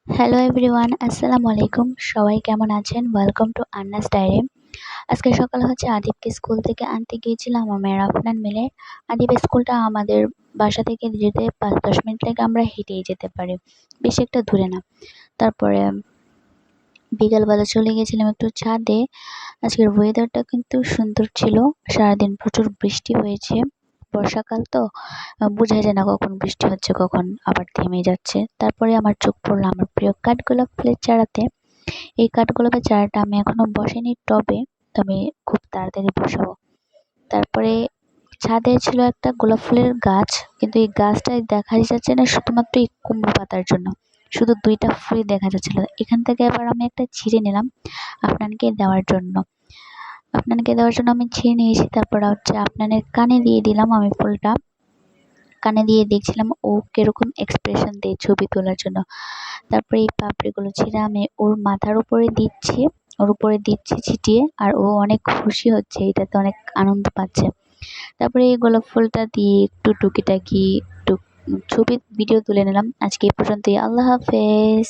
Hello everyone, আসসালামু আলাইকুম। সবাই কেমন আছেন? Welcome to Anna's diary. আজকে সকালে আদিবকে স্কুল থেকে আনতে গিয়েছিলাম আমি আর আফনান মিলে। আদিব স্কুলটা আমাদের বাসা থেকে যেতে ৫-১০ মিনিট লাগে, আমরা হেঁটেই যেতে পারি, বেশি একটা দূরে না। তারপরে বিকালবেলা চলে গেছিলাম একটু ছাদে। আজকের ওয়েদারটা কিন্তু সুন্দর ছিল। সারাদিন প্রচুর বৃষ্টি হয়েছে। বর্ষাকাল তো, বোঝা যায় না কখন বৃষ্টি হচ্ছে, কখন আবার থেমে যাচ্ছে। তারপরে আমার চোখ পড়লো আমার প্রিয় কাঠগোলাপ ফুলের চারাতে। এই কাঠগোলাপের চারাটা আমি এখনো বসাইনি টবে, তবে খুব তাড়াতাড়ি বসাবো। তারপরে ছাদে ছিল একটা গোলাপ ফুলের গাছ, কিন্তু এই গাছটায় দেখাই যাচ্ছে না, শুধুমাত্র এই কুমড়ো পাতার জন্য। শুধু ২টা ফুলই দেখা যাচ্ছিল। এখান থেকে আবার আমি একটা ছিঁড়ে নিলাম আপনানকে দেওয়ার জন্য। আমি ছিঁড়ে নিয়েছি। তারপর আপনানের কানে দিয়ে দিলাম আমি ফুলটা। কানে দিয়ে দেখছিলাম ও কিরকম এক্সপ্রেশন দেয় ছবি তোলার জন্য। তারপরে এই পাপড়িগুলো ছিঁড়ে আমি ওর উপরে দিচ্ছি ছিটিয়ে, আর ও অনেক খুশি হচ্ছে, এটাতে অনেক আনন্দ পাচ্ছে। তারপরে এই গোলাপ ফুলটা দিয়ে একটু টুকিটাকি একটু ছবি ভিডিও তুলে নিলাম। আজকে এই পর্যন্তই। আল্লাহ হাফেজ।